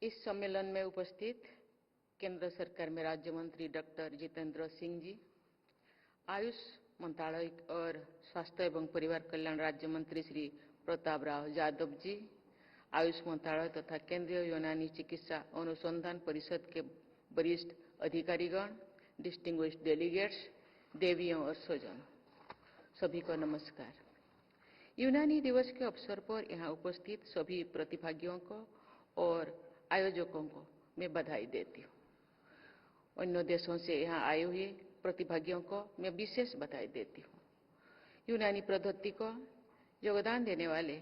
इस सम्मेलन में उपस्थित केंद्र सरकार में राज्य मंत्री डॉक्टर जितेंद्र सिंह जी, आयुष मंत्रालय और स्वास्थ्य एवं परिवार कल्याण राज्य मंत्री श्री प्रताप राव यादव जी, आयुष मंत्रालय तथा केंद्रीय यूनानी चिकित्सा अनुसंधान परिषद के वरिष्ठ अधिकारीगण, डिस्टिंग्विश्ड डेलीगेट्स, देवियों और स्वजन, सभी को नमस्कार। यूनानी दिवस के अवसर पर यहाँ उपस्थित सभी प्रतिभागियों को और आयोजकों को मैं बधाई देती हूँ। अन्य देशों से यहाँ आए हुए प्रतिभागियों को मैं विशेष बधाई देती हूँ। यूनानी पद्धति को योगदान देने वाले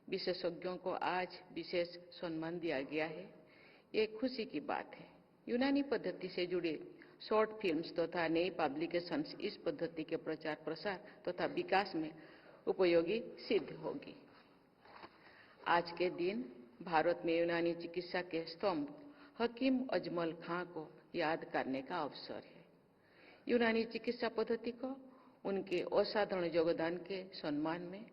विशेषज्ञों को आज विशेष सम्मान दिया गया है। ये खुशी की बात है। यूनानी पद्धति से जुड़े शॉर्ट फिल्म्स तथा नई पब्लिकेशंस इस पद्धति के प्रचार प्रसार तथा विकास में उपयोगी सिद्ध होगी। आज के दिन भारत में यूनानी चिकित्सा के स्तंभ हकीम अजमल खां को याद करने का अवसर है। यूनानी चिकित्सा पद्धति को उनके असाधारण योगदान के सम्मान में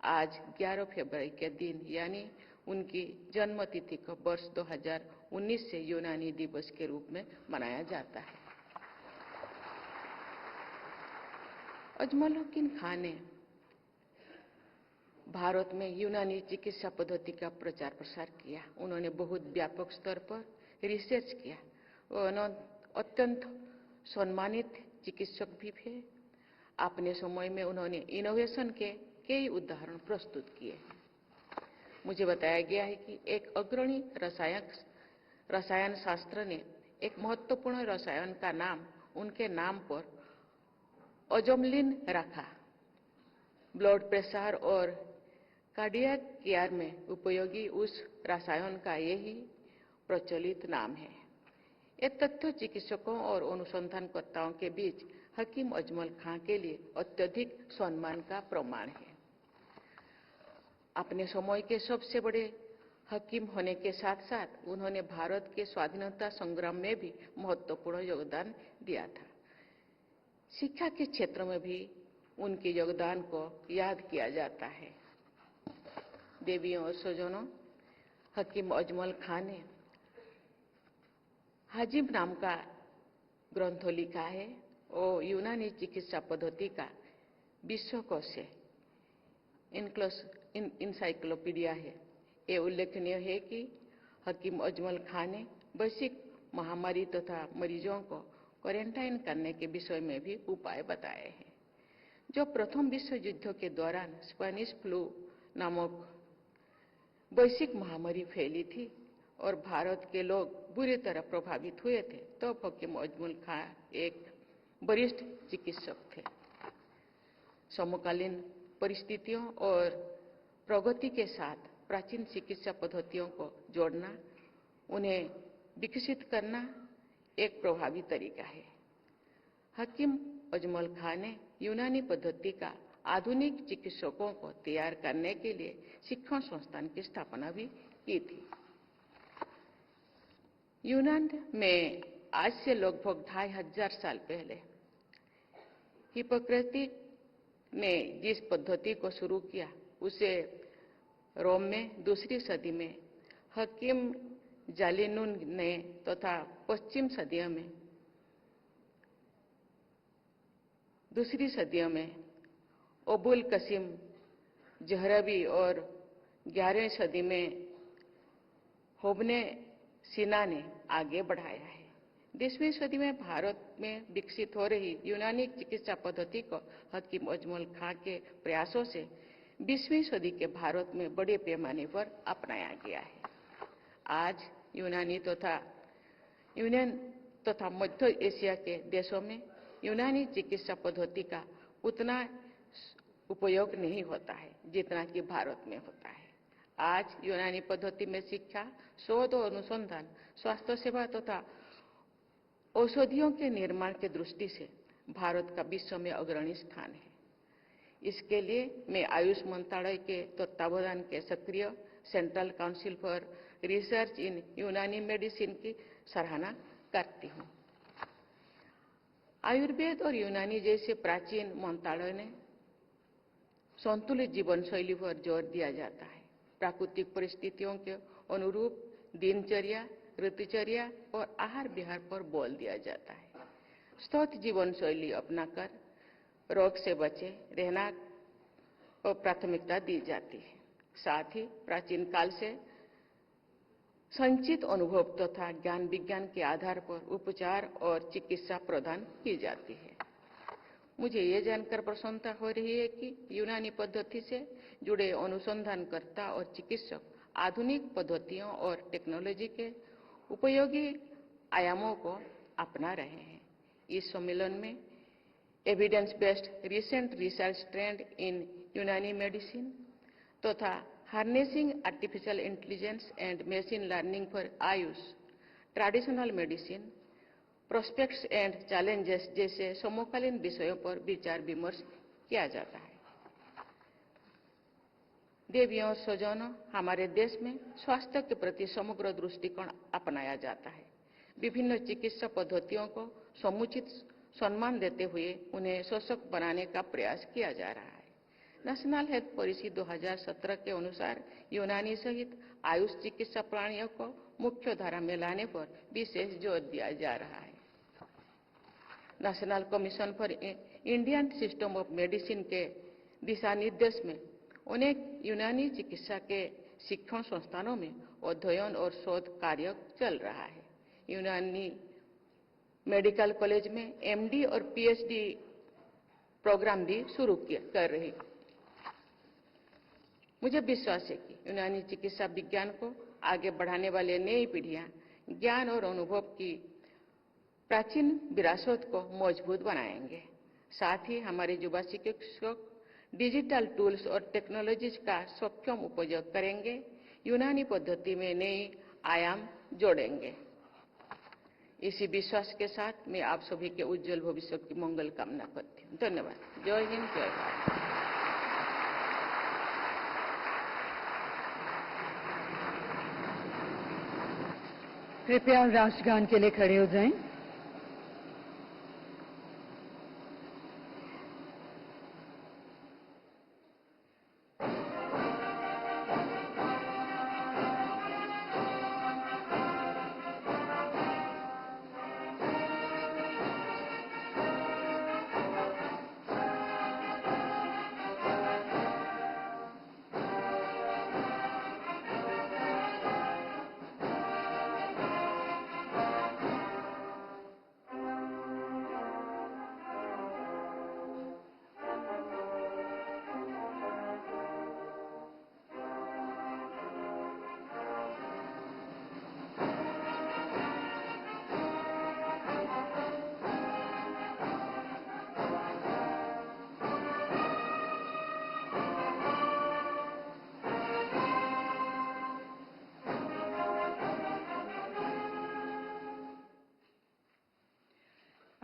आज 11 फरवरी के दिन यानी उनकी जन्मतिथि को वर्ष 2019 से यूनानी दिवस के रूप में मनाया जाता है। अजमल हकीम खां ने भारत में यूनानी चिकित्सा पद्धति का प्रचार प्रसार किया। उन्होंने बहुत व्यापक स्तर पर रिसर्च किया। अत्यंत सम्मानित चिकित्सक भी थे। अपने समय में उन्होंने इनोवेशन के कई उदाहरण प्रस्तुत किए। मुझे बताया गया है कि एक अग्रणी रसायन शास्त्र ने एक महत्वपूर्ण रसायन का नाम उनके नाम पर अजमलिन रखा। ब्लड प्रेशर और कार्डियक केयर में उपयोगी उस रसायन का यही प्रचलित नाम है। ये तथ्य चिकित्सकों और अनुसंधानकर्ताओं के बीच हकीम अजमल खां के लिए अत्यधिक सम्मान का प्रमाण है। अपने समय के सबसे बड़े हकीम होने के साथ साथ उन्होंने भारत के स्वाधीनता संग्राम में भी महत्वपूर्ण योगदान दिया था। शिक्षा के क्षेत्र में भी उनके योगदान को याद किया जाता है। देवियों और स्वजनों, हकीम अजमल खां ने हाजिब नाम का ग्रंथ लिखा है और यूनानी चिकित्सा पद्धति का विश्वकोश है, इंसाइक्लोपीडिया है। ये उल्लेखनीय है कि हकीम अजमल खान ने वैश्विक महामारी तथा मरीजों को क्वारंटाइन करने के विषय में भी उपाय बताए हैं। जो प्रथम विश्व युद्ध के दौरान स्पेनिश फ्लू नामक वैश्विक महामारी फैली थी और भारत के लोग बुरी तरह प्रभावित हुए थे, तो हकीम अजमल खान एक वरिष्ठ चिकित्सक थे। समकालीन परिस्थितियों और प्रगति के साथ प्राचीन चिकित्सा पद्धतियों को जोड़ना, उन्हें विकसित करना एक प्रभावी तरीका है। हकीम अजमल खान ने यूनानी पद्धति का आधुनिक चिकित्सकों को तैयार करने के लिए शिक्षण संस्थान की स्थापना भी की थी। यूनान में आज से लगभग 2500 साल पहले हिप्पोक्रेटिस ने जिस पद्धति को शुरू किया, उसे रोम में दूसरी सदी में हकीम जालिनून ने तथा पश्चिम सदियों में दूसरी सदियों में अबुल कसीम जहरवी और 11वीं सदी में होबने सिना ने आगे बढ़ाया है। 10वीं सदी में भारत में विकसित हो रही यूनानी चिकित्सा पद्धति को हकीम अजमल खान के प्रयासों से 20वीं सदी के भारत में बड़े पैमाने पर अपनाया गया है। आज यूनानी तथा यूनियन तथा मध्य एशिया के देशों में यूनानी चिकित्सा पद्धति का उतना उपयोग नहीं होता है जितना कि भारत में होता है। आज यूनानी पद्धति में शिक्षा, शोध और अनुसंधान, स्वास्थ्य सेवा तथा औषधियों के निर्माण की दृष्टि से भारत का विश्व में अग्रणी स्थान है। इसके लिए मैं आयुष मंत्रालय के तत्वावधान के सक्रिय central council for research in Unani medicine की सराहना करती हूँ। आयुर्वेद और यूनानी जैसे प्राचीन मंत्रालय ने संतुलित जीवन शैली पर जोर दिया जाता है। प्राकृतिक परिस्थितियों के अनुरूप दिनचर्या, ऋतुचर्या और आहार विहार पर बल दिया जाता है। स्वस्थ जीवन शैली अपनाकर रोग से बचे रहना को प्राथमिकता दी जाती है। साथ ही प्राचीन काल से संचित अनुभव तथा ज्ञान विज्ञान के आधार पर उपचार और चिकित्सा प्रदान की जाती है। मुझे ये जानकर प्रसन्नता हो रही है कि यूनानी पद्धति से जुड़े अनुसंधानकर्ता और चिकित्सक आधुनिक पद्धतियों और टेक्नोलॉजी के उपयोगी आयामों को अपना रहे हैं। इस सम्मेलन में evidence based recent research trend in Unani medicine तथा harnessing artificial intelligence and machine learning for Ayush, traditional medicine, prospects and challenges जैसे समकालीन विषयों पर विचार विमर्श किया जाता है। देवियों और स्वजनों, हमारे देश में स्वास्थ्य के प्रति समग्र दृष्टिकोण अपनाया जाता है। विभिन्न चिकित्सा पद्धतियों को समुचित सम्मान देते हुए उन्हें सशक्त बनाने का प्रयास किया जा रहा है। नेशनल हेल्थ पॉलिसी 2017 के अनुसार यूनानी सहित आयुष चिकित्सा प्रणालियों को मुख्य धारा में लाने पर विशेष जोर दिया जा रहा है। National commission for Indian system of medicine के दिशा निर्देश में अनेक यूनानी चिकित्सा के शिक्षण संस्थानों में अध्ययन और शोध कार्य चल रहा है। यूनानी मेडिकल कॉलेज में एमडी और पीएचडी प्रोग्राम भी शुरू कर रही है। मुझे विश्वास है कि यूनानी चिकित्सा विज्ञान को आगे बढ़ाने वाले नई पीढ़ियां ज्ञान और अनुभव की प्राचीन विरासत को मजबूत बनाएंगे। साथ ही हमारे युवा चिकित्सक डिजिटल टूल्स और टेक्नोलॉजीज का सक्षम उपयोग करेंगे, यूनानी पद्धति में नए आयाम जोड़ेंगे। इसी विश्वास के साथ मैं आप सभी के उज्जवल भविष्य की मंगल कामना करती हूँ। धन्यवाद। जय हिंद, जय भारत। कृपया राष्ट्रगान के लिए खड़े हो जाएं।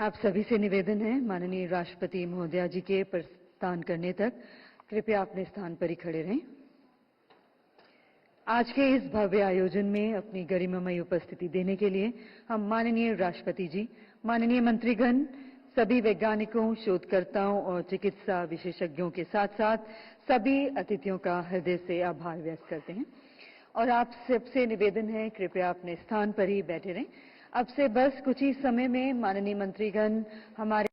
आप सभी से निवेदन है, माननीय राष्ट्रपति महोदया जी के प्रस्थान करने तक कृपया अपने स्थान पर ही खड़े रहें। आज के इस भव्य आयोजन में अपनी गरिमामयी उपस्थिति देने के लिए हम माननीय राष्ट्रपति जी, माननीय मंत्रीगण, सभी वैज्ञानिकों, शोधकर्ताओं और चिकित्सा विशेषज्ञों के साथ साथ सभी अतिथियों का हृदय से आभार व्यक्त करते हैं। और आप सबसे निवेदन है, कृपया अपने स्थान पर ही बैठे रहें। अब से बस कुछ ही समय में माननीय मंत्रीगण हमारे